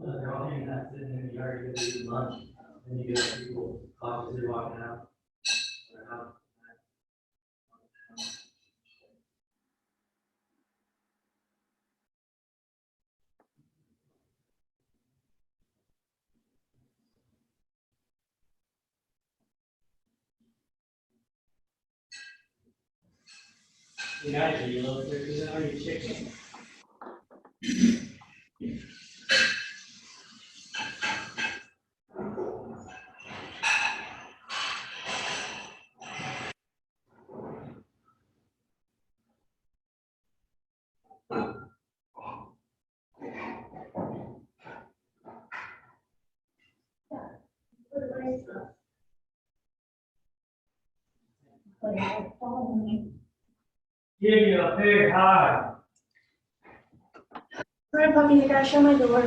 They're all hanging out sitting in the yard to eat lunch, and you get people cautiously walking out. You guys, are you a little bit, are you chicken? Give you a big hug. Sorry, puppy, you gotta shut my door.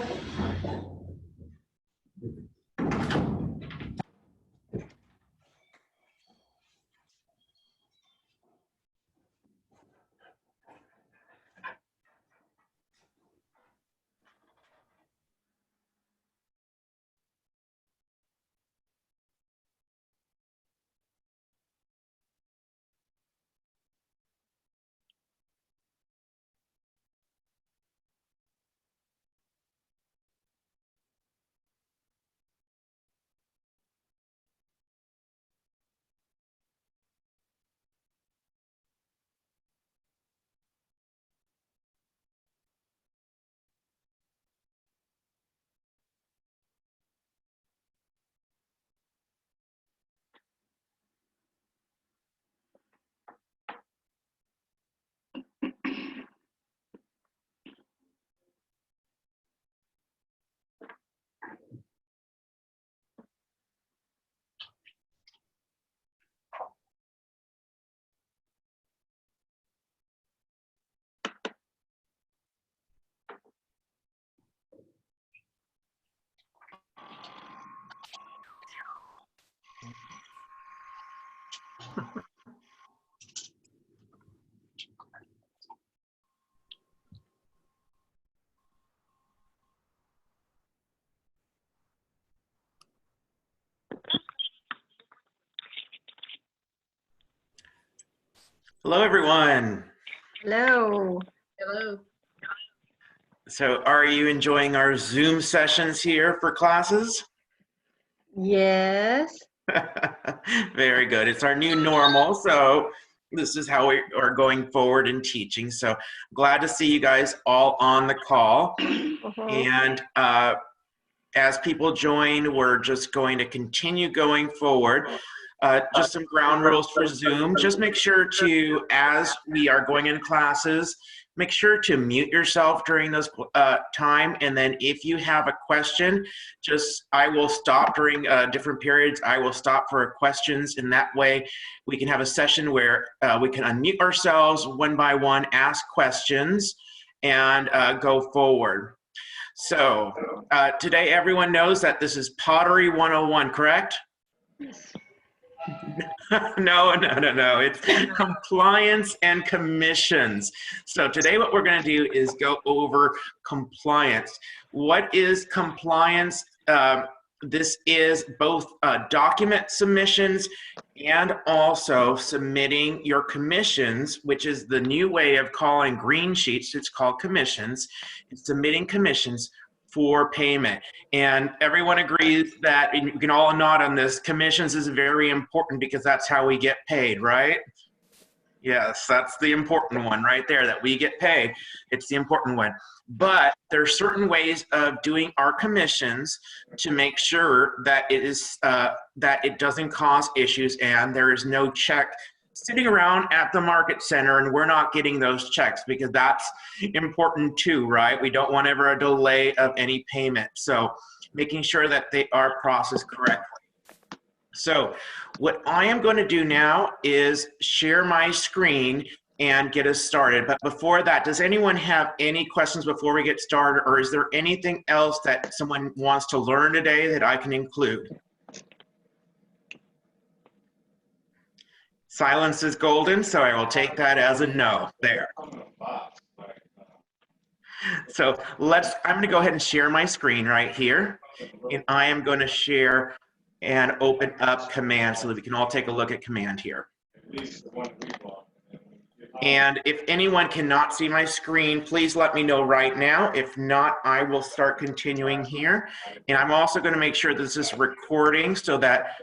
Hello, everyone. Hello. Hello. So are you enjoying our Zoom sessions here for classes? Yes. Very good. It's our new normal. So this is how we are going forward in teaching. So glad to see you guys all on the call. And as people join, we're just going to continue going forward. Just some ground rules for Zoom. Just make sure to, as we are going in classes, make sure to mute yourself during those time. And then if you have a question, I will stop during different periods. I will stop for questions. And that way we can have a session where we can unmute ourselves one by one, ask questions, and go forward. So today everyone knows that this is Pottery 101, correct? Yes. No. It's compliance and commissions. So today what we're going to do is go over compliance. What is compliance? This is both document submissions and also submitting your commissions, which is the new way of calling green sheets. It's called commissions. It's submitting commissions for payment. And everyone agrees that, and you can all nod on this, commissions is very important because that's how we get paid, right? Yes, that's the important one right there, that we get paid. It's the important one. But there are certain ways of doing our commissions to make sure that it is that it doesn't cause issues and there is no check sitting around at the market center and we're not getting those checks, because that's important too, right? We don't want ever a delay of any payment. So making sure that they are processed correctly. So what I am going to do now is share my screen and get us started. But before that, does anyone have any questions before we get started, or is there anything else that someone wants to learn today that I can include? Silence is golden, so I will take that as a no there. So I'm going to go ahead and share my screen right here, and I am going to share and open up Command so that we can all take a look at Command here. And if anyone cannot see my screen, please let me know right now. If not, I will start continuing here. And I'm also going to make sure this is recording so that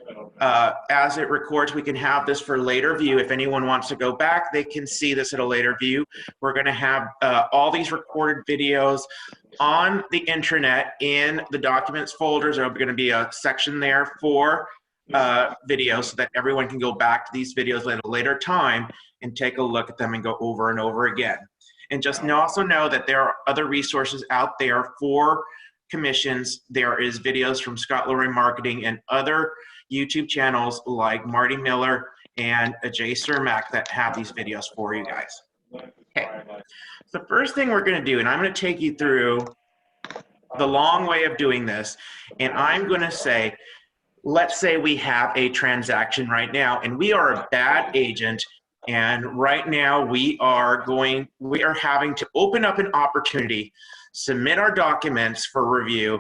as it records, we can have this for later view. If anyone wants to go back, they can see this at a later view. We're going to have all these recorded videos on the intranet in the documents folders. There's going to be a section there for videos so that everyone can go back to these videos at a later time and take a look at them and go over and over again. And just also know that there are other resources out there for commissions. There is videos from Scott Loring Marketing and other YouTube channels like Marty Miller and Jay Cermak that have these videos for you guys. Okay, the first thing we're gonna do, and I'm gonna take you through the long way of doing this, and I'm gonna say, let's say we have a transaction right now and we are a bad agent, and right now we are having to open up an opportunity, submit our documents for review,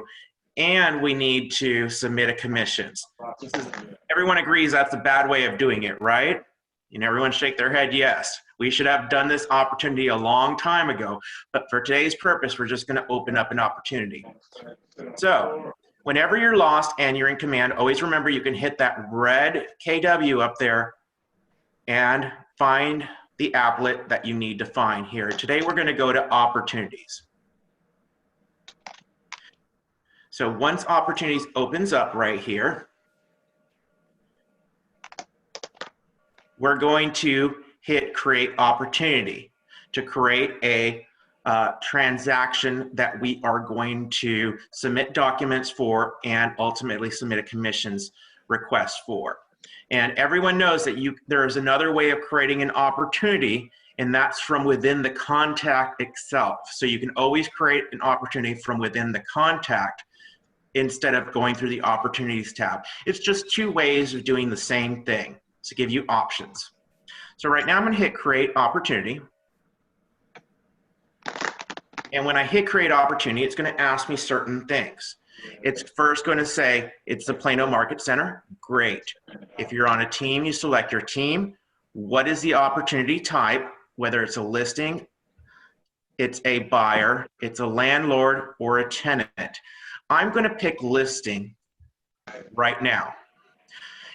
and we need to submit a commissions. Everyone agrees that's a bad way of doing it, right? And everyone shake their head, yes. We should have done this opportunity a long time ago, but for today's purpose, we're just gonna open up an opportunity. So, whenever you're lost and you're in Command, always remember you can hit that red KW up there and find the applet that you need to find here. Today we're going to go to opportunities. So once opportunities opens up right here, we're going to hit create opportunity to create a transaction that we are going to submit documents for and ultimately submit a commissions request for. And everyone knows that there is another way of creating an opportunity, and that's from within the contact itself. So you can always create an opportunity from within the contact instead of going through the opportunities tab. It's just two ways of doing the same thing to give you options. So right now I'm going to hit create opportunity. And when I hit create opportunity, it's going to ask me certain things. It's first going to say it's the Plano Market Center. Great. If you're on a team, you select your team. What is the opportunity type? Whether it's a listing, it's a buyer, it's a landlord, or a tenant. I'm going to pick listing right now.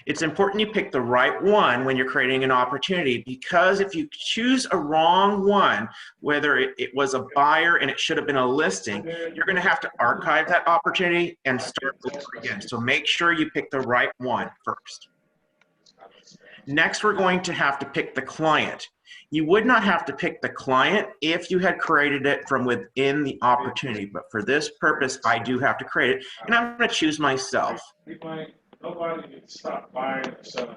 It's important you pick the right one when you're creating an opportunity, because if you choose a wrong one, whether it was a buyer and it should have been a listing, you're going to have to archive that opportunity and start over again. So make sure you pick the right one first. Next, we're going to have to pick the client. You would not have to pick the client if you had created it from within the opportunity, but for this purpose, I do have to create it, and I'm going to choose myself. Nobody can stop buying or selling.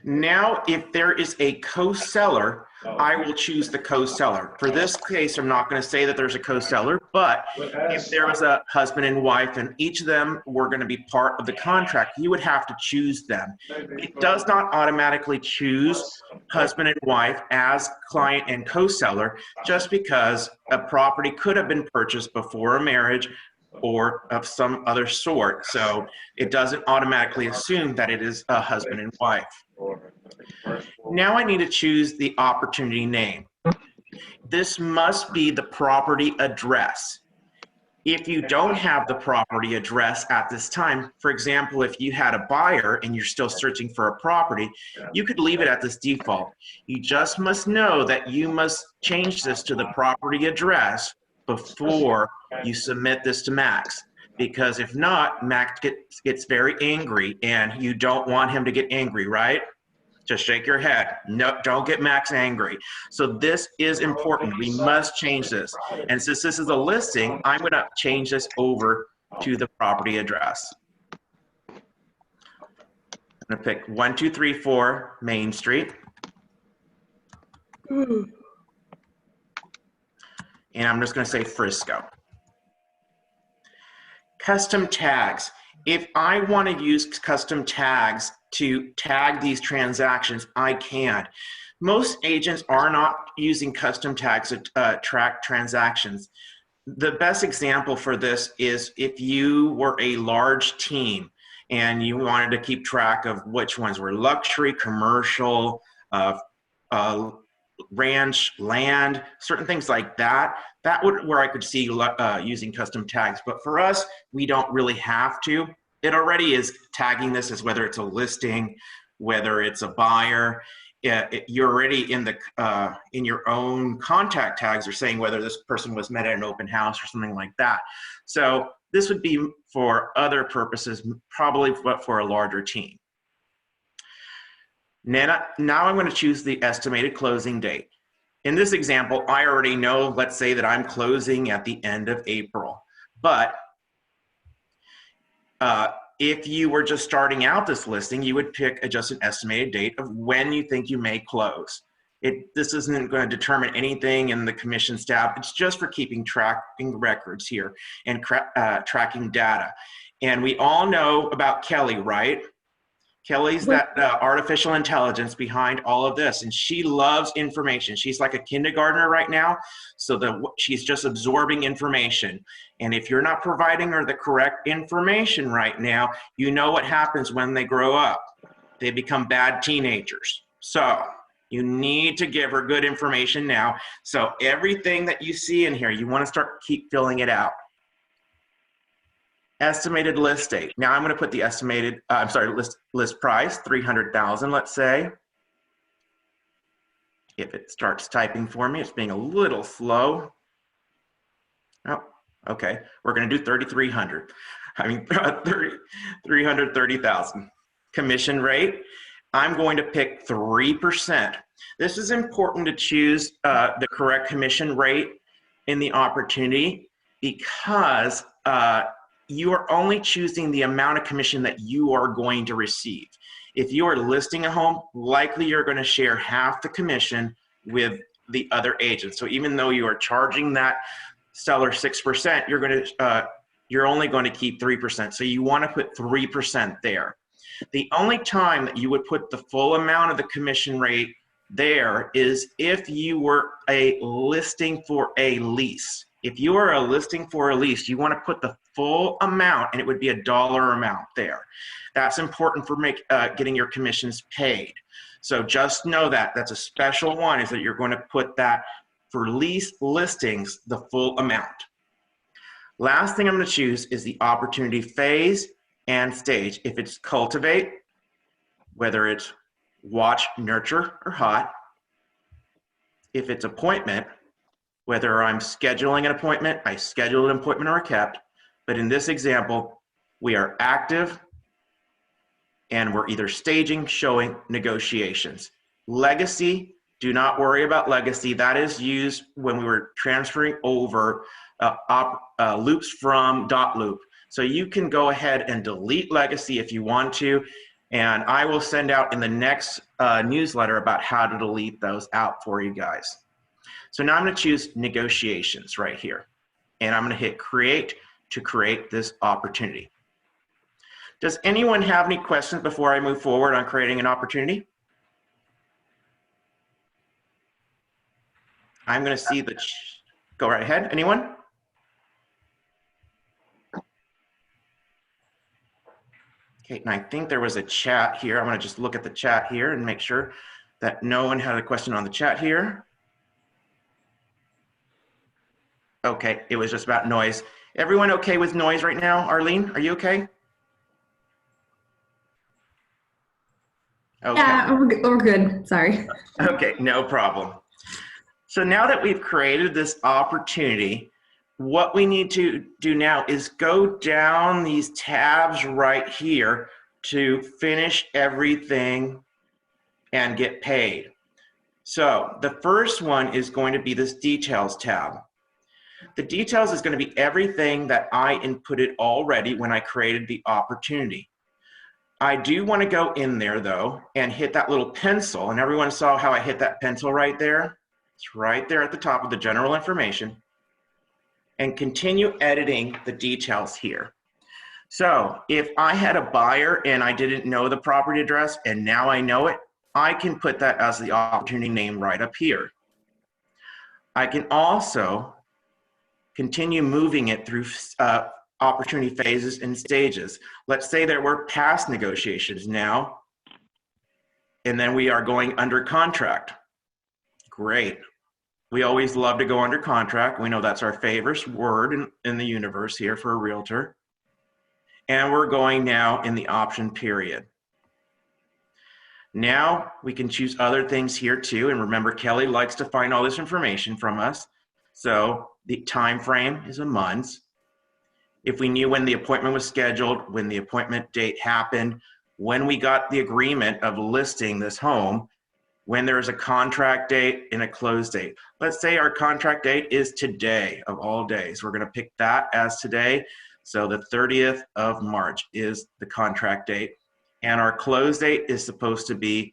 Now, if there is a co-seller, I will choose the co-seller. For this case, I'm not going to say that there's a co-seller, but if there was a husband and wife and each of them were going to be part of the contract, you would have to choose them. It does not automatically choose husband and wife as client and co-seller just because a property could have been purchased before a marriage or of some other sort. So it doesn't automatically assume that it is a husband and wife. Now I need to choose the opportunity name. This must be the property address. If you don't have the property address at this time, for example, if you had a buyer and you're still searching for a property, you could leave it at this default. You just must know that you must change this to the property address before you submit this to Max, because if not, Max gets very angry, and you don't want him to get angry, right? Just shake your head. No, don't get Max angry. So this is important. We must change this. And since this is a listing, I'm going to change this over to the property address. I'm going to pick 1234 Main Street. And I'm just going to say Frisco. Custom tags. If I want to use custom tags to tag these transactions, I can. Most agents are not using custom tags to track transactions. The best example for this is if you were a large team and you wanted to keep track of which ones were luxury, commercial, ranch, land, certain things like that. That would where I could see using custom tags. But for us, we don't really have to. It already is tagging this as whether it's a listing, whether it's a buyer. You're already in the in your own contact tags are saying whether this person was met at an open house or something like that. So this would be for other purposes, probably for a larger team. Now I'm going to choose the estimated closing date. In this example, I already know, let's say that I'm closing at the end of April. But if you were just starting out this listing, you would pick just an estimated date of when you think you may close. This isn't going to determine anything in the commission staff. It's just for tracking records here and tracking data. And we all know about Kelly, right? Kelly's that artificial intelligence behind all of this, and she loves information. She's like a kindergartner right now, so she's just absorbing information. And if you're not providing her the correct information right now, you know what happens when they grow up. They become bad teenagers. So you need to give her good information now. So everything that you see in here, you want to keep filling it out. Estimated list date. Now I'm going to put the estimated, list price, 300,000, let's say. If it starts typing for me, it's being a little slow. Oh, okay. We're going to do 3,300. I mean, 330,000. Commission rate. I'm going to pick 3%. This is important to choose the correct commission rate in the opportunity because you are only choosing the amount of commission that you are going to receive. If you are listing a home, likely you're going to share half the commission with the other agents. So even though you are charging that seller 6%, you're only going to keep 3%. So you want to put 3% there. The only time that you would put the full amount of the commission rate there is if you were a listing for a lease. If you are a listing for a lease, you want to put the full amount, and it would be a dollar amount there. That's important for getting your commissions paid. So just know that that's a special one, is that you're going to put that for lease listings, the full amount. Last thing I'm going to choose is the opportunity phase and stage. If it's cultivate, whether it's watch, nurture, or hot. If it's appointment, whether I'm scheduling an appointment, I scheduled an appointment or kept, but in this example, we are active and we're either staging, showing, negotiations. Legacy, do not worry about legacy. That is used when we were transferring over loops from dot loop. So you can go ahead and delete legacy if you want to, and I will send out in the next newsletter about how to delete those out for you guys. So now I'm going to choose negotiations right here, and I'm going to hit create to create this opportunity. Does anyone have any questions before I move forward on creating an opportunity? I'm going to see the, go right ahead. Anyone? Okay, and I think there was a chat here. I'm going to just look at the chat here and make sure that no one had a question on the chat here. Okay, it was just about noise. Everyone okay with noise right now? Arlene, are you okay? Okay. Yeah, we're good. Sorry. Okay, no problem. So now that we've created this opportunity, what we need to do now is go down these tabs right here to finish everything and get paid. So the first one is going to be this details tab. The details is going to be everything that I inputted already when I created the opportunity. I do want to go in there though and hit that little pencil, and everyone saw how I hit that pencil right there. It's right there at the top of the general information, and continue editing the details here. So if I had a buyer and I didn't know the property address and now I know it, I can put that as the opportunity name right up here. I can also continue moving it through opportunity phases and stages. Let's say there were past negotiations now, and then we are going under contract. Great. We always love to go under contract. We know that's our favorite word in the universe here for a realtor. And we're going now in the option period. Now we can choose other things here too. And remember, Kelly likes to find all this information from us. So the time frame is a month. If we knew when the appointment was scheduled, when the appointment date happened, when we got the agreement of listing this home, when there's a contract date and a close date. Let's say our contract date is today of all days. We're going to pick that as today. So the 30th of March is the contract date. And our close date is supposed to be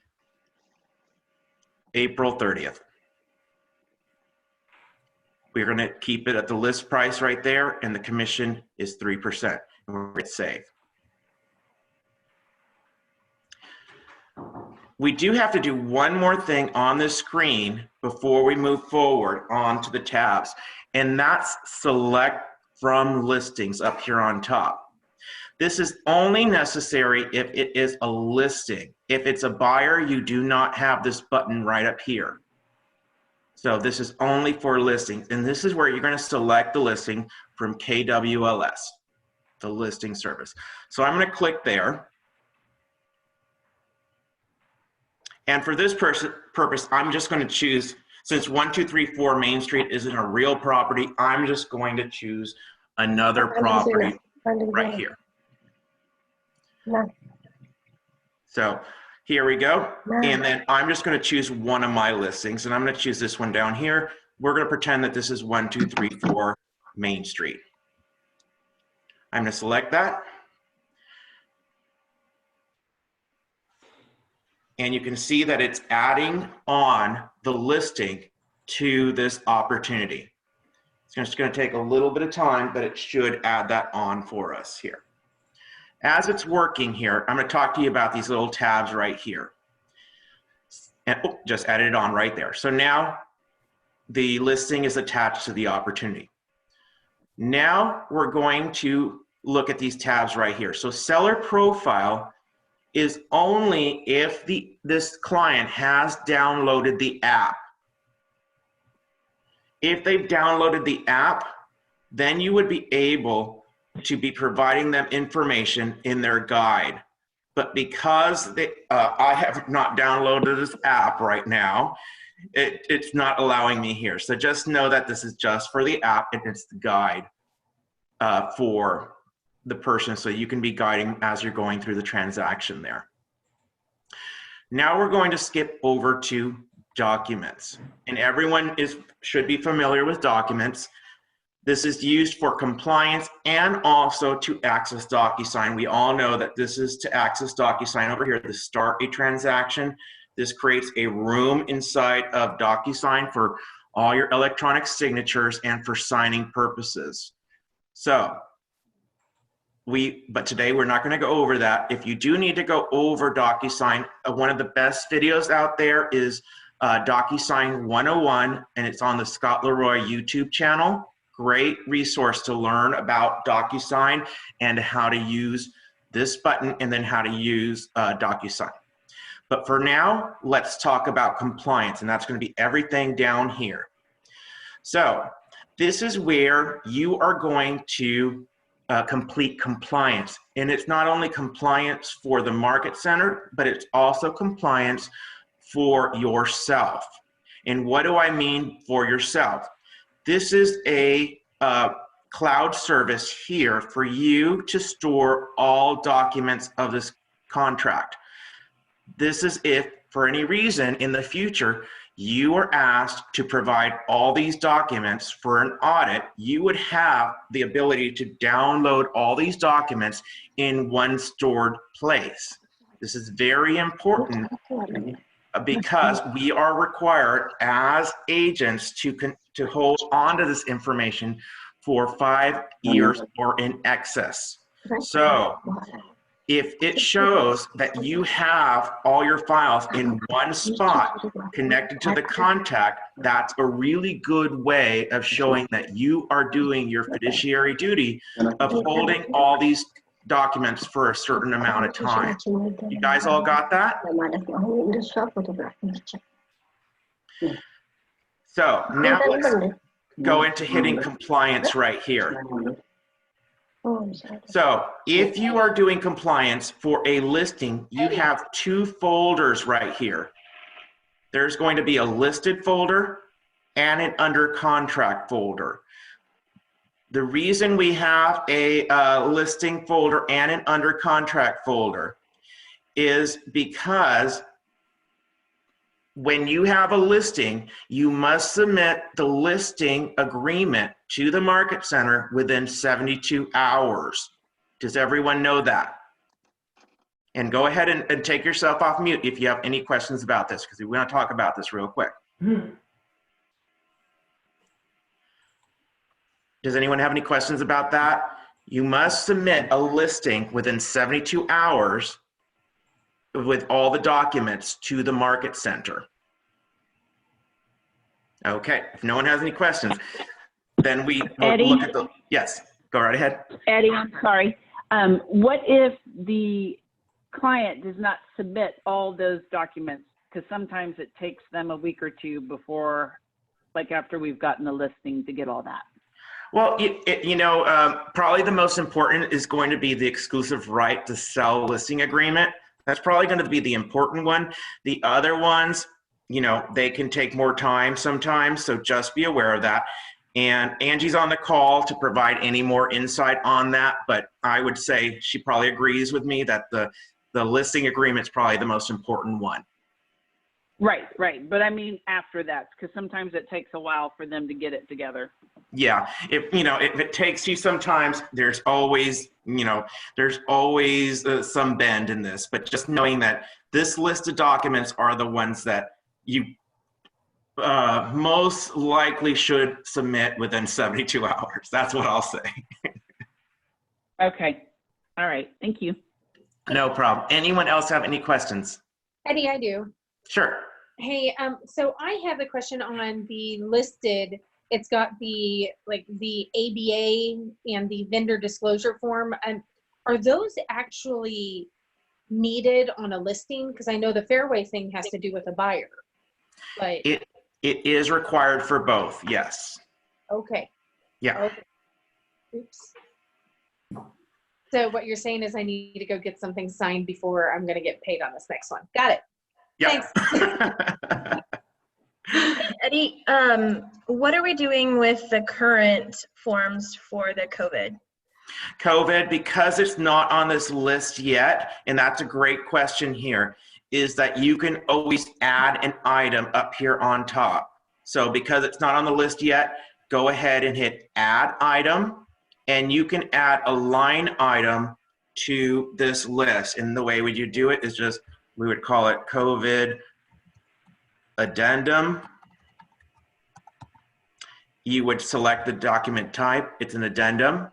April 30th. We're going to keep it at the list price right there, and the commission is 3%. And we're going to save. We do have to do one more thing on this screen before we move forward onto the tabs, and that's select from listings up here on top. This is only necessary if it is a listing. If it's a buyer, you do not have this button right up here. So this is only for listings, and this is where you're going to select the listing from KWLS, the listing service. So I'm going to click there. And for this purpose, I'm just going to choose, since 1234 Main Street isn't a real property, I'm just going to choose another property right here. So here we go. And then I'm just going to choose one of my listings, and I'm going to choose this one down here. We're going to pretend that this is 1234 Main Street. I'm going to select that. And you can see that it's adding on the listing to this opportunity. It's just going to take a little bit of time, but it should add that on for us here. As it's working here, I'm going to talk to you about these little tabs right here. And just added it on right there. So now the listing is attached to the opportunity. Now we're going to look at these tabs right here. So seller profile is only if this client has downloaded the app. If they've downloaded the app, then you would be able to be providing them information in their guide. But because I have not downloaded this app right now, it's not allowing me here. So just know that this is just for the app, and it's the guide for the person, so you can be guiding as you're going through the transaction there. Now we're going to skip over to documents, and everyone should be familiar with documents. This is used for compliance and also to access DocuSign. We all know that this is to access DocuSign over here, to start a transaction. This creates a room inside of DocuSign for all your electronic signatures and for signing purposes. So, but today we're not going to go over that. If you do need to go over DocuSign, one of the best videos out there is DocuSign 101, and it's on the Scott Leroy YouTube channel. Great resource to learn about DocuSign and how to use this button and then how to use DocuSign. But for now, let's talk about compliance, and that's going to be everything down here. So this is where you are going to complete compliance. And it's not only compliance for the market center, but it's also compliance for yourself. And what do I mean for yourself? This is a cloud service here for you to store all documents of this contract. This is if for any reason in the future, you are asked to provide all these documents for an audit, you would have the ability to download all these documents in one stored place. This is very important because we are required as agents to hold on to this information for 5 years or in excess. So if it shows that you have all your files in one spot connected to the contact, that's a really good way of showing that you are doing your fiduciary duty of holding all these documents for a certain amount of time. You guys all got that? So now let's go into hitting compliance right here. So if you are doing compliance for a listing, you have 2 folders right here. There's going to be a listed folder and an under contract folder. The reason we have a listing folder and an under contract folder is because when you have a listing, you must submit the listing agreement to the market center within 72 hours. Does everyone know that? And go ahead and take yourself off mute if you have any questions about this, because we want to talk about this real quick. Does anyone have any questions about that? You must submit a listing within 72 hours with all the documents to the market center. Okay, if no one has any questions, then we will look at the, yes, go right ahead. Eddie, I'm sorry. What if the client does not submit all those documents? Because sometimes it takes them a week or 2 before, like after we've gotten the listing to get all that. Well, probably the most important is going to be the exclusive right to sell listing agreement. That's probably going to be the important one. The other ones, they can take more time sometimes, so just be aware of that. And Angie's on the call to provide any more insight on that, but I would say she probably agrees with me that the listing agreement is probably the most important one. Right. But I mean after that, because sometimes it takes a while for them to get it together. Yeah, if it takes you sometimes, there's always some bend in this, but just knowing that this list of documents are the ones that you most likely should submit within 72 hours. That's what I'll say. Okay. All right. Thank you. No problem. Anyone else have any questions? Eddie, I do. Sure. Hey, so I have a question on the listed. It's got the ABA and the vendor disclosure form. Are those actually needed on a listing? Because I know the Fairway thing has to do with a buyer. But It is required for both, yes. okay. Yeah. Okay. Oops. So what you're saying is I need to go get something signed before I'm going to get paid on this next one. Got it. Yeah. Thanks. Eddie, what are we doing with the current forms for the COVID? COVID, because it's not on this list yet, and that's a great question here, is that you can always add an item up here on top. So because it's not on the list yet, go ahead and hit add item, and you can add a line item to this list. And the way would you do it is just, we would call it COVID addendum. You would select the document type, it's an addendum,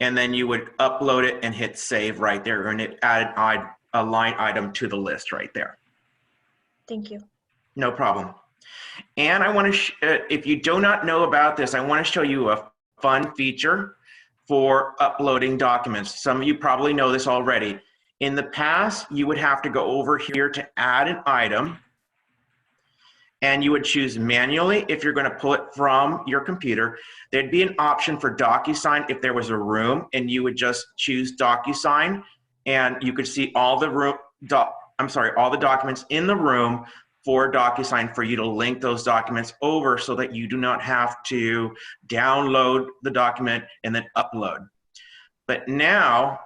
and then you would upload it and hit save right there, and it added a line item to the list right there. Thank you. No problem. And I want to, if you do not know about this, I want to show you a fun feature for uploading documents. Some of you probably know this already. In the past, you would have to go over here to add an item, and you would choose manually if you're going to pull it from your computer. There'd be an option for DocuSign if there was a room, and you would just choose DocuSign, and you could see all the all the documents in the room for DocuSign for you to link those documents over so that you do not have to download the document and then upload. But now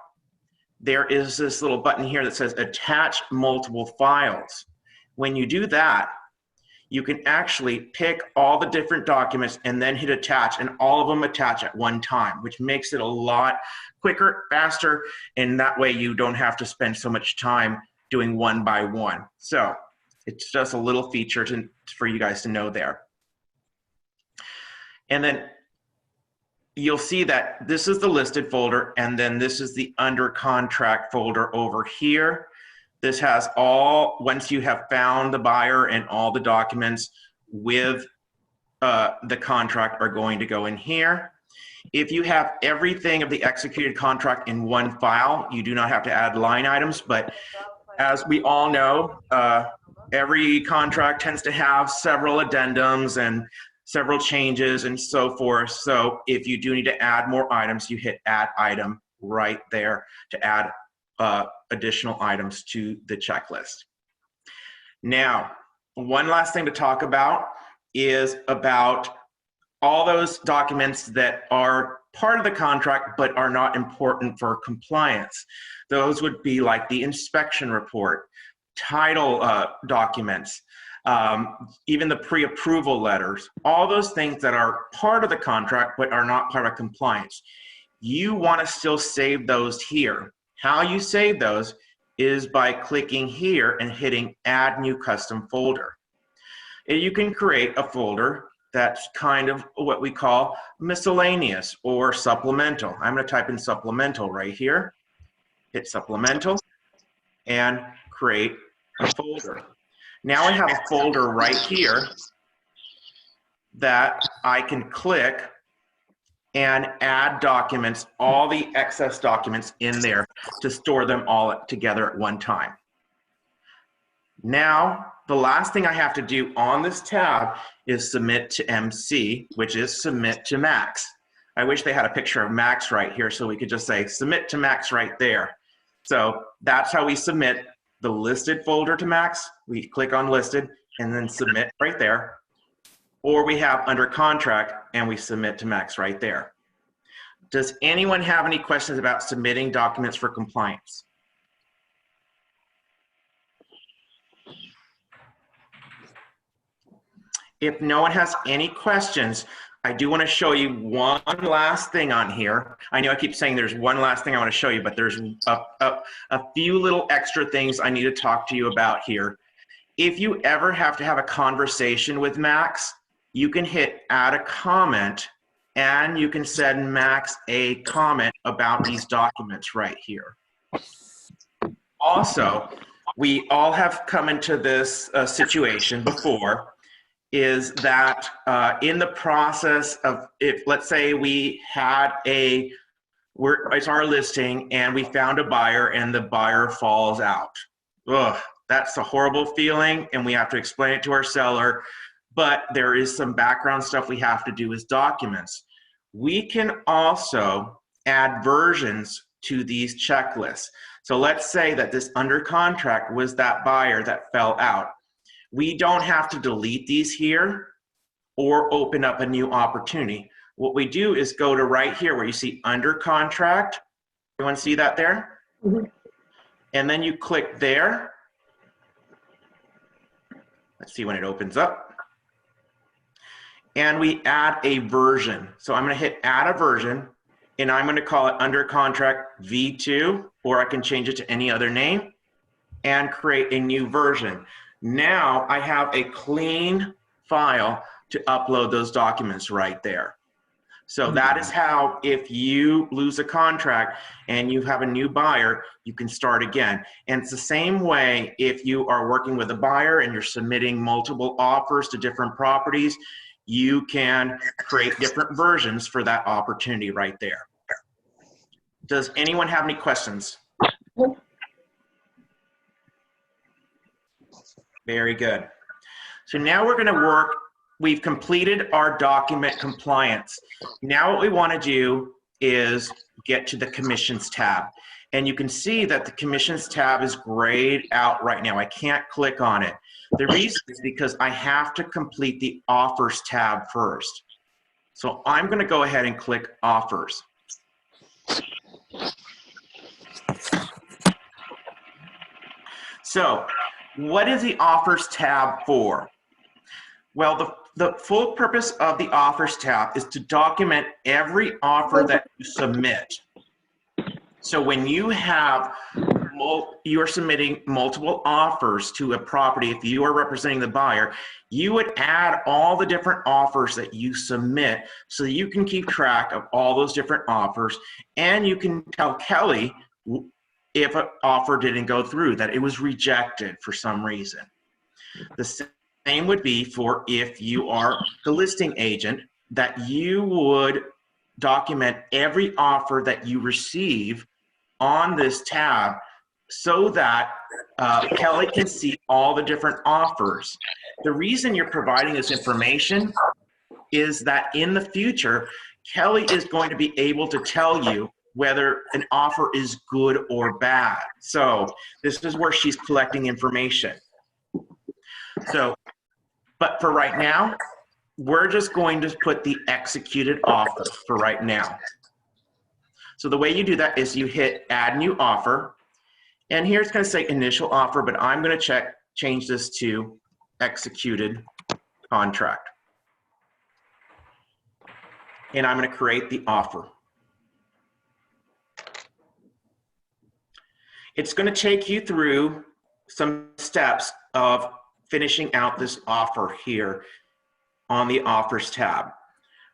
there is this little button here that says attach multiple files. when you do that, you can actually pick all the different documents and then hit attach, and all of them attach at one time, which makes it a lot quicker, faster, and that way you don't have to spend so much time doing one by one. So it's just a little feature for you guys to know there. And then you'll see that this is the listed folder, and then this is the under contract folder over here. This has all, once you have found the buyer, and all the documents with the contract are going to go in here. If you have everything of the executed contract in one file, you do not have to add line items, but as we all know, every contract tends to have several addendums and several changes and so forth. So if you do need to add more items, you hit add item right there to add additional items to the checklist. Now, one last thing to talk about is about all those documents that are part of the contract but are not important for compliance. Those would be like the inspection report, title documents, even the pre-approval letters, all those things that are part of the contract but are not part of compliance. You want to still save those here. How you save those is by clicking here and hitting add new custom folder. And you can create a folder that's kind of what we call miscellaneous or supplemental. I'm going to type in supplemental right here, hit supplemental, and create a folder. Now I have a folder right here that I can click and add documents, all the excess documents in there to store them all together at one time. Now, the last thing I have to do on this tab is submit to MC, which is submit to Max. I wish they had a picture of Max right here so we could just say submit to Max right there. So that's how we submit the listed folder to Max. We click on listed and then submit right there. Or we have under contract and we submit to Max right there. Does anyone have any questions about submitting documents for compliance? If no one has any questions, I do want to show you one last thing on here. I know I keep saying there's one last thing I want to show you, but there's a few little extra things I need to talk to you about here. If you ever have to have a conversation with Max, you can hit add a comment and you can send Max a comment about these documents right here. Also, we all have come into this situation before, is that in the process of, if let's say we had it's our listing and we found a buyer and the buyer falls out. Ugh, that's a horrible feeling and we have to explain it to our seller, but there is some background stuff we have to do as documents. We can also add versions to these checklists. So let's say that this under contract was that buyer that fell out. We don't have to delete these here or open up a new opportunity. What we do is go to right here where you see under contract. Everyone see that there? Mm-hmm. And then you click there. Let's see when it opens up. And we add a version. So I'm going to hit add a version and I'm going to call it under contract V2, or I can change it to any other name and create a new version. Now I have a clean file to upload those documents right there. So that is how, if you lose a contract and you have a new buyer, you can start again. And it's the same way if you are working with a buyer and you're submitting multiple offers to different properties, you can create different versions for that opportunity right there. Does anyone have any questions? Very good. So now we're going to work. We've completed our document compliance. Now what we want to do is get to the commissions tab. And you can see that the commissions tab is grayed out right now. I can't click on it. The reason is because I have to complete the offers tab first. So I'm going to go ahead and click offers. So what is the offers tab for? Well, the full purpose of the offers tab is to document every offer that you submit. So when you have, you're submitting multiple offers to a property, if you are representing the buyer, you would add all the different offers that you submit so that you can keep track of all those different offers, and you can tell Kelly if an offer didn't go through, that it was rejected for some reason. The same would be for if you are the listing agent, that you would document every offer that you receive on this tab so that Kelly can see all the different offers. The reason you're providing this information is that in the future, Kelly is going to be able to tell you whether an offer is good or bad. So this is where she's collecting information. So, but for right now, we're just going to put the executed offer for right now. So the way you do that is you hit add new offer, and here it's going to say initial offer, but I'm going to change this to executed contract. And I'm going to create the offer. It's going to take you through some steps of finishing out this offer here on the offers tab.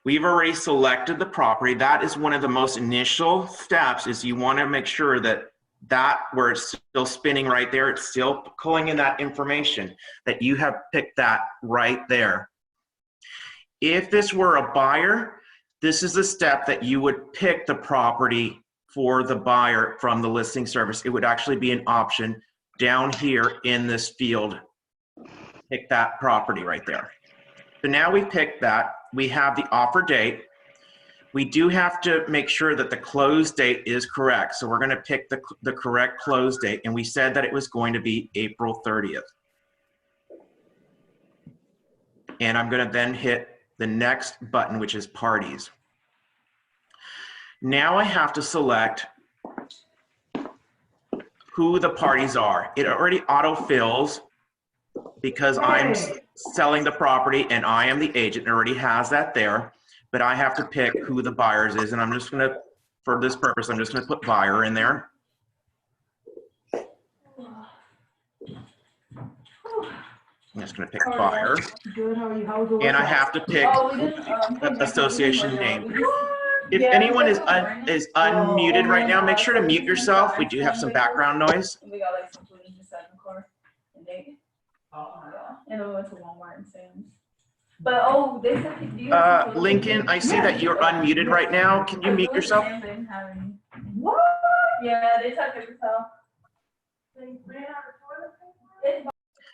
We've already selected the property. That is one of the most initial steps, is you want to make sure that where it's still spinning right there, it's still pulling in that information, that you have picked that right there. If this were a buyer, this is the step that you would pick the property for the buyer from the listing service. It would actually be an option down here in this field. Pick that property right there. So now we picked that. We have the offer date. We do have to make sure that the close date is correct. So we're going to pick the correct close date, and we said that it was going to be April 30th. And I'm going to then hit the next button, which is parties. Now I have to select who the parties are. It already autofills because I'm selling the property and I am the agent. It already has that there, but I have to pick who the buyers is, and I'm just going to, for this purpose, I'm just going to put buyer in there. I'm just going to pick buyer. Good, how are you? How was the And I workout? have to pick the association name. If anyone is unmuted right now, make sure to mute yourself. We do have some background noise. We got like some food and just sat in the car and they, and then we went to Walmart and Sam's. But oh, they said, do you Lincoln, I see that you're unmuted right now. Can you mute yourself? Sam's didn't have any. What? Yeah, they took it yourself.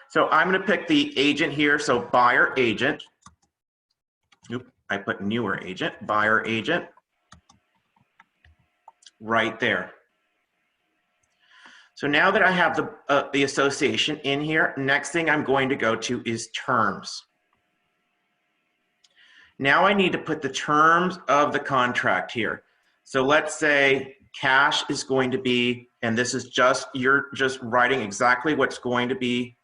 So I'm going to pick the agent here. So buyer agent. Oop, I put newer agent, buyer agent. Right there. So now that I have the association in here, next thing I'm going to go to is terms. Now I need to put the terms of the contract here. So let's say cash is going to be, and this is just, you're just writing exactly what's going to be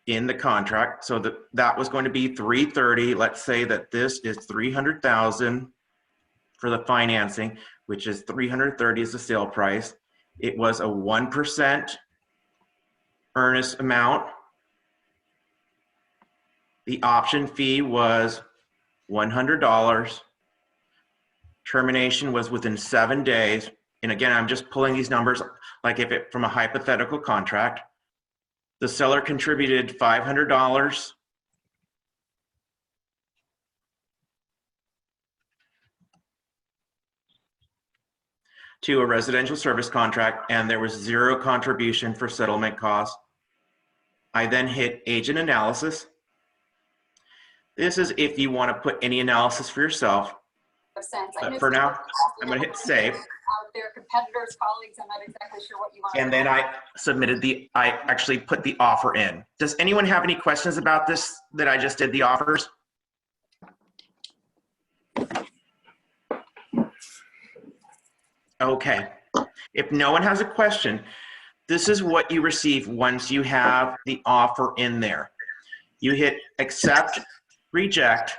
in the contract. So that was going to be 330. Let's say that this is 300,000 for the financing, which is 330 is the sale price. It was a 1% earnest amount. The option fee was $100. Termination was within 7 days. And again, I'm just pulling these numbers like if it from a hypothetical contract. The seller contributed $500. To a residential service contract, and there was 0 contribution for settlement costs. I then hit agent analysis. This is if you want to put any analysis for yourself. But for now, I'm going to hit save. Their competitors, colleagues, I'm not exactly sure what you want. And then I submitted I actually put the offer in. Does anyone have any questions about this that I just did the offers? Okay. If no one has a question, this is what you receive once you have the offer in there. You hit accept, reject,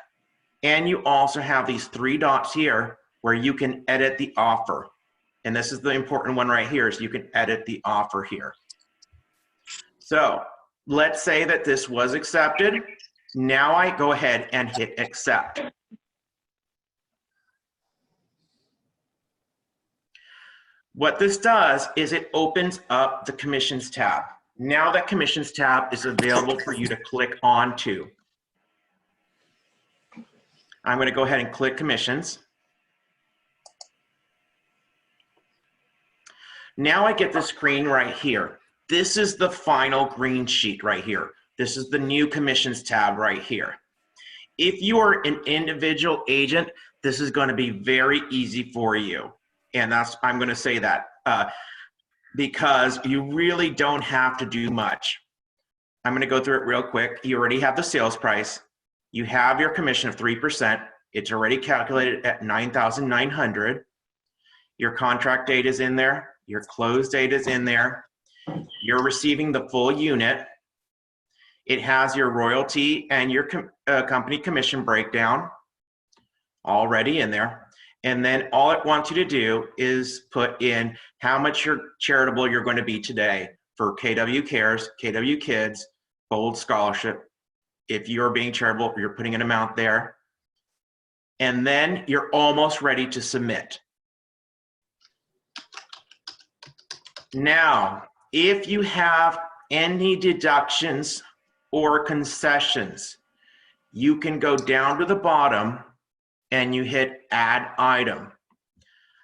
and you also have these 3 dots here where you can edit the offer. And this is the important one right here, is you can edit the offer here. So let's say that this was accepted. Now I go ahead and hit accept. What this does is it opens up the commissions tab. Now that commissions tab is available for you to click onto. I'm going to go ahead and click commissions. Now I get the screen right here. This is the final green sheet right here. This is the new commissions tab right here. If you are an individual agent, this is going to be very easy for you. And I'm going to say that because you really don't have to do much. I'm going to go through it real quick. You already have the sales price. You have your commission of 3%. It's already calculated at $9,900. Your contract date is in there. Your close date is in there. You're receiving the full unit. It has your royalty and your company commission breakdown already in there. And then all it wants you to do is put in how much charitable you're going to be today for KW Cares, KW Kids, Gold Scholarship. If you're being charitable, you're putting an amount there. And then you're almost ready to submit. Now, if you have any deductions or concessions, you can go down to the bottom and you hit add item.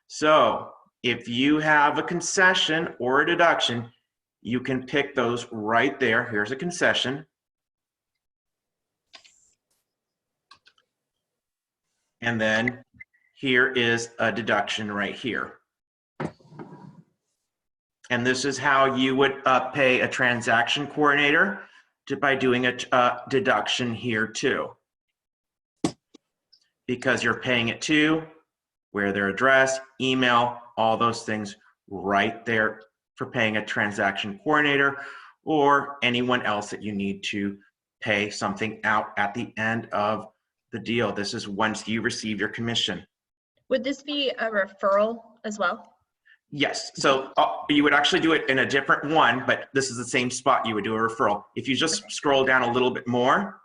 So if you have a concession or a deduction, you can pick those right there. Here's a concession. And then here is a deduction right here. And this is how you would pay a transaction coordinator by doing a deduction here too. Because you're paying it to where their address, email, all those things right there for paying a transaction coordinator or anyone else that you need to pay something out at the end of the deal. This is once you receive your commission. Would this be a referral as well? Yes, so you would actually do it in a different one, but this is the same spot you would do a referral. If you just scroll down a little bit more,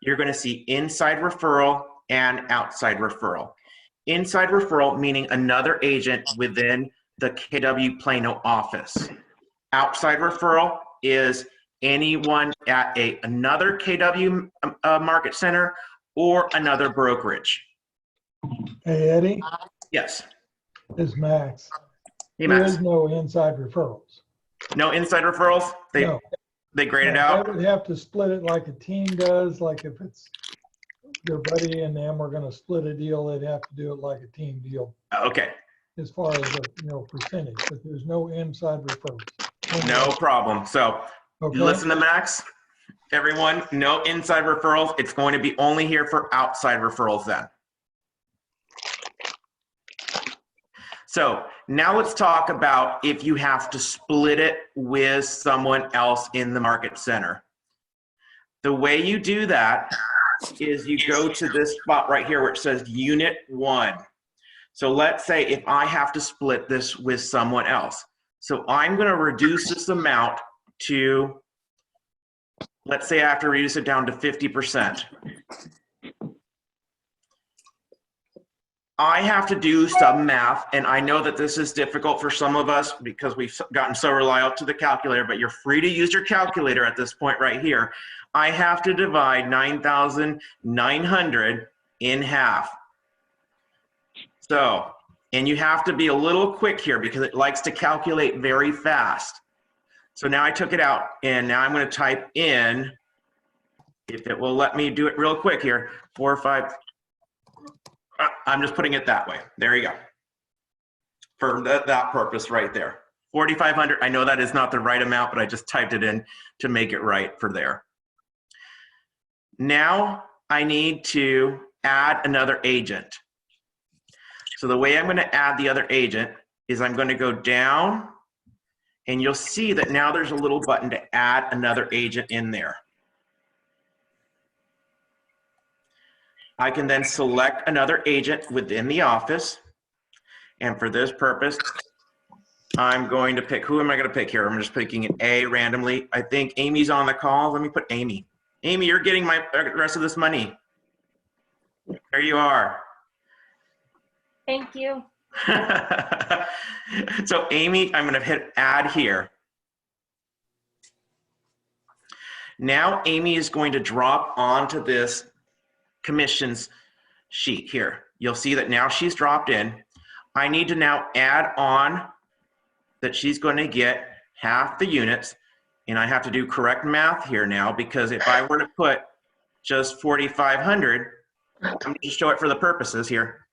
you're going to see inside referral and outside referral. Inside referral meaning another agent within the KW Plano office. Outside referral is anyone at another KW market center or another brokerage. Hey, Eddie, Yes. this is Max. Hey, There Max. is no inside referrals. No inside referrals? They grade it out? They would have to split it like a team does, like if it's your buddy and them are going to split a deal, they'd have to do it like a team deal Okay, as far as the percentage, but there's no inside referrals. no problem. So Okay. listen to Max, everyone, no inside referrals. It's going to be only here for outside referrals then. So now let's talk about if you have to split it with someone else in the market center. The way you do that is you go to this spot right here where it says Unit 1. So let's say if I have to split this with someone else. So I'm going to reduce this amount to, let's say I have to reduce it down to 50%. I have to do some math, and I know that this is difficult for some of us because we've gotten so reliant to the calculator, but you're free to use your calculator at this point right here. I have to divide 9,900 in half. So, and you have to be a little quick here because it likes to calculate very fast. So now I took it out, and now I'm going to type in, if it will let me do it real quick here, 4, 5, I'm just putting it that way. There you go. For that purpose right there. 4,500, I know that is not the right amount, but I just typed it in to make it right for there. Now I need to add another agent. So the way I'm going to add the other agent is I'm going to go down And you'll see that now there's a little button to add another agent in there. I can then select another agent within the office. And for this purpose, I'm going to pick, who am I going to pick here? I'm just picking an A randomly. I think Amy's on the call. Let me put Amy. Amy, you're getting my rest of this money. There you are. Thank you. So Amy, I'm going to hit add here. Now Amy is going to drop onto this commissions sheet here. You'll see that now she's dropped in. I need to now add on that she's going to get half the units, and I have to do correct math here now, because if I were to put just 4,500, I'm going to show it for the purposes here.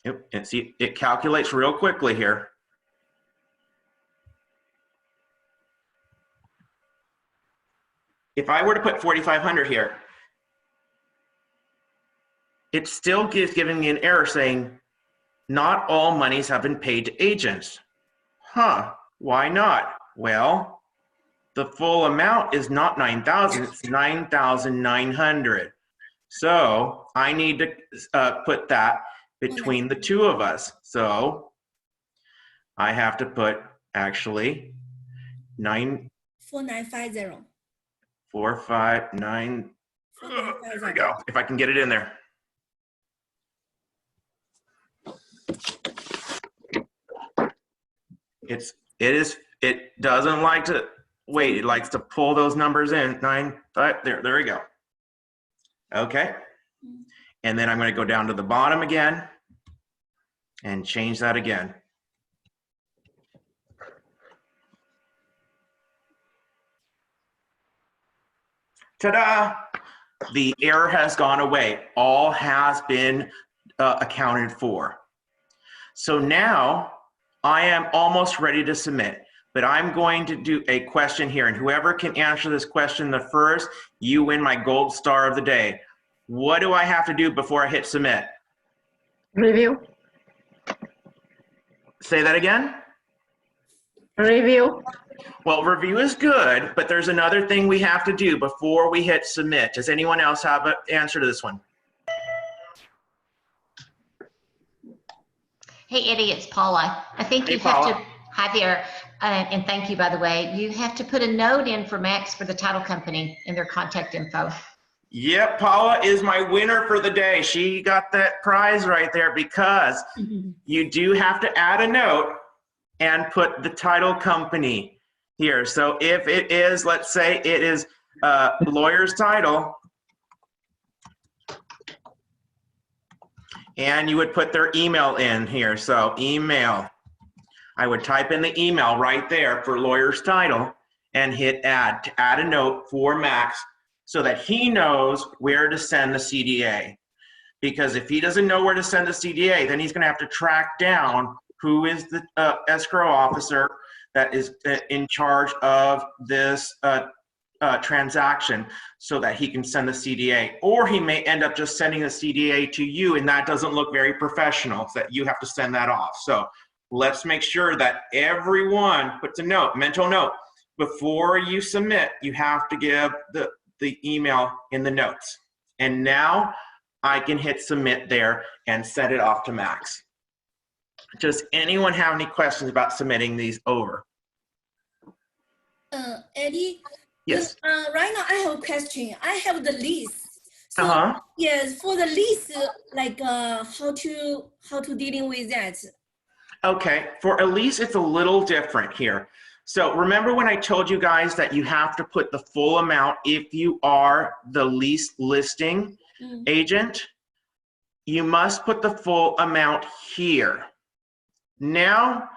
Yep, and see, it calculates real quickly here. If I were to put 4,500 here, it still giving me an error saying, not all monies have been paid to agents. Huh, why not? Well, the full amount is not 9,000, it's 9,900. So I need to put that between the two of us. So I have to put actually 4950. 459. There we go. If I can get it in there. It doesn't like to wait. It likes to pull those numbers in. 9, 5. There we go. Okay. And then I'm going to go down to the bottom again and change that again. Ta-da! The error has gone away. All has been accounted for. So now I am almost ready to submit, but I'm going to do a question here, and whoever can answer this question the first, you win my gold star of the day. What do I have to do before I hit submit? Review. Say that again? Review. Well, review is good, but there's another thing we have to do before we hit submit. Does anyone else have an answer to this one? Hey, Eddie, it's Paula. I think Hey, you have Paula. to, hi there, and thank you, by the way. You have to put a note in for Max for the title company in their contact info. Yep, Paula is my winner for the day. She got that prize right there because you do have to add a note and put the title company here. So if it is, let's say it is lawyer's title, and you would put their email in here. So email, I would type in the email right there for lawyer's title and hit add to add a note for Max so that he knows where to send the CDA. Because if he doesn't know where to send the CDA, then he's gonna have to track down who is the escrow officer that is in charge of this transaction so that he can send the CDA. Or he may end up just sending the CDA to you, and that doesn't look very professional, so that you have to send that off. So let's make sure that everyone puts a note, mental note. Before you submit, you have to give the email in the notes. And now I can hit submit there and send it off to Max. Does anyone have any questions about submitting these over? Eddie? Yes. Right now I have a question. I have the lease. So yes, for the lease, like how to dealing with that? Okay, for a lease, it's a little different here. So remember when I told you guys that you have to put the full amount if you are the lease listing agent? You must put the full amount here. Now,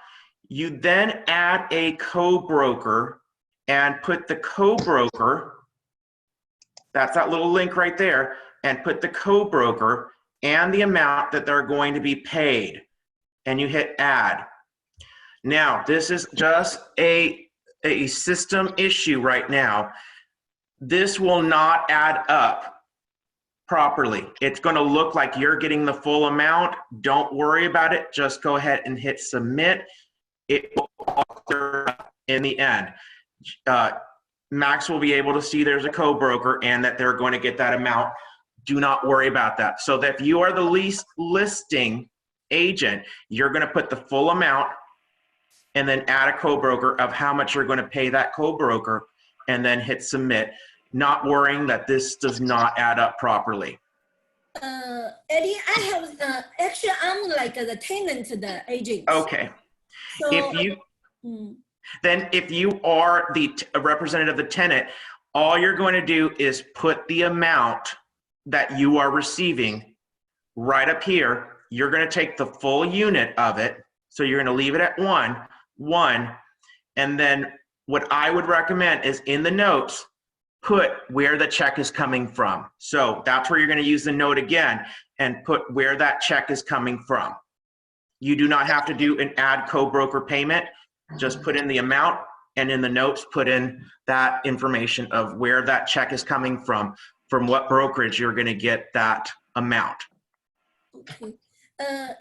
you then add a co-broker and put the co-broker, that's that little link right there, and put the co-broker and the amount that they're going to be paid. And you hit add. Now, this is just a system issue right now. This will not add up properly. It's going to look like you're getting the full amount. Don't worry about it. Just go ahead and hit submit. It will in the end. Max will be able to see there's a co-broker and that they're going to get that amount. Do not worry about that. So that if you are the lease listing agent, you're going to put the full amount and then add a co-broker of how much you're going to pay that co-broker and then hit submit, not worrying that this does not add up properly. Eddie, I have, actually, I'm like the tenant, the agent. Okay. So, Then if you are the representative of the tenant, all you're going to do is put the amount that you are receiving right up here. You're going to take the full unit of it. So you're going to leave it at one. And then what I would recommend is in the notes, put where the check is coming from. So that's where you're going to use the note again and put where that check is coming from. You do not have to do an add co-broker payment. Just put in the amount, and in the notes, put in that information of where that check is coming from what brokerage you're going to get that amount. okay.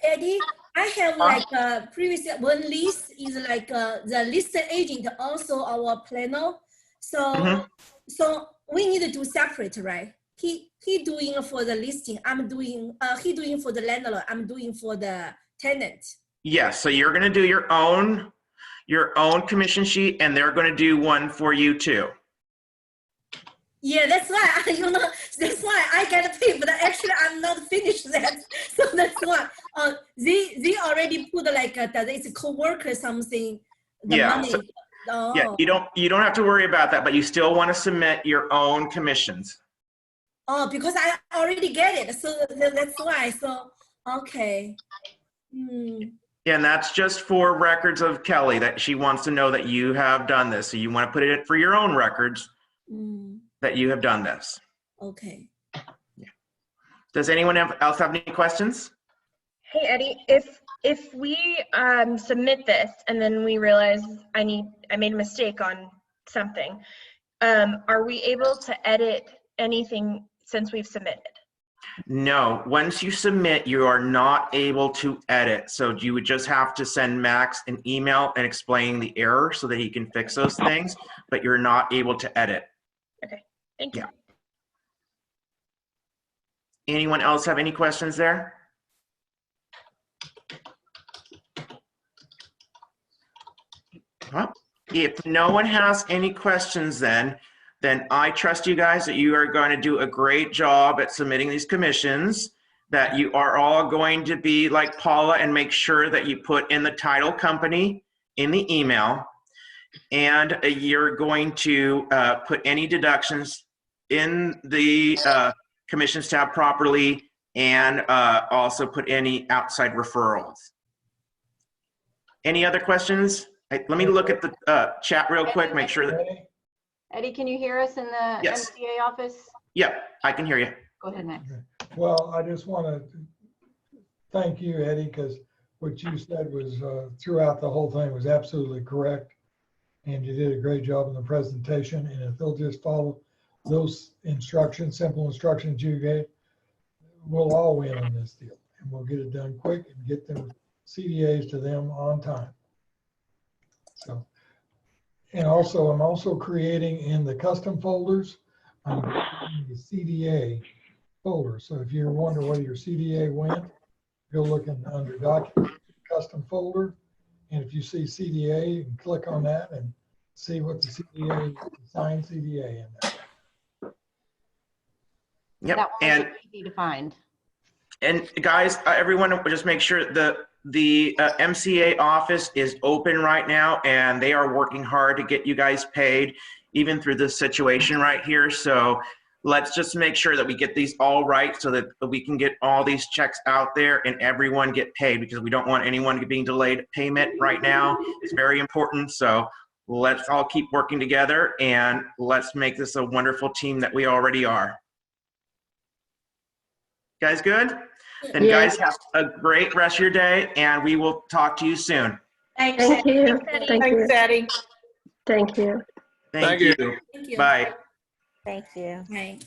Eddie, I have like previous one lease is like the listed agent, also our planner. So so we need to do separate, right? He doing for the listing. I'm doing he doing for the landlord. I'm doing for the tenant. Yes. So you're going to do your own commission sheet, and they're going to do one for you too. Yeah, that's why that's why I get paid, but actually I'm not finished that. So that's why they already put like that it's co-worker something. The money. So, yeah, you don't have to worry about that, but you still want to submit your own commissions. Oh, because I already get it, so that's why. So okay. And that's just for records of Kelly, that she wants to know that you have done this. So you want to put it in for your own records that you have done this. Okay. Yeah. Does anyone else have any questions? Hey, Eddie, if we submit this and then we realize I made a mistake on something, are we able to edit anything since we've submitted? No, once you submit, you are not able to edit. So you would just have to send Max an email and explain the error so that he can fix those things, but you're not able to edit. Okay, thank you. Yeah. Anyone else have any questions there? Well, if no one has any questions then I trust you guys that you are going to do a great job at submitting these commissions, that you are all going to be like Paula and make sure that you put in the title company in the email, and you're going to put any deductions in the commissions tab properly, and also put any outside referrals. Any other questions? Let me look at the chat real quick, make sure that. Eddie, can you hear us in the Yes. MCA office? Yeah, I can hear you. Go ahead, Max. Well, I just want to thank you, Eddie, because what you said was throughout the whole thing was absolutely correct. And you did a great job in the presentation. And if they'll just follow those instructions, simple instructions you gave, we'll all win on this deal. And we'll get it done quick and get the CDAs to them on time. So, and also, I'm also creating in the custom folders, I'm creating the CDA folder. So if you're wondering where your CDA went, go look under document, custom folder. And if you see CDA, you can click on that and see what the CDA, signed CDA in there. Yep. That one and was easy to find. And guys, everyone, just make sure the MCA office is open right now, and they are working hard to get you guys paid, even through this situation right here. So let's just make sure that we get these all right so that we can get all these checks out there and everyone get paid, because we don't want anyone being delayed payment right now. It's very important. So let's all keep working together, and let's make this a wonderful team that we already are. Guys good? Then guys, have a great rest of your day, and we will talk to you soon. Thanks. Thank you. Thanks, Eddie. Thank you. Thank you. Thank you. Bye. Thank you. Bye.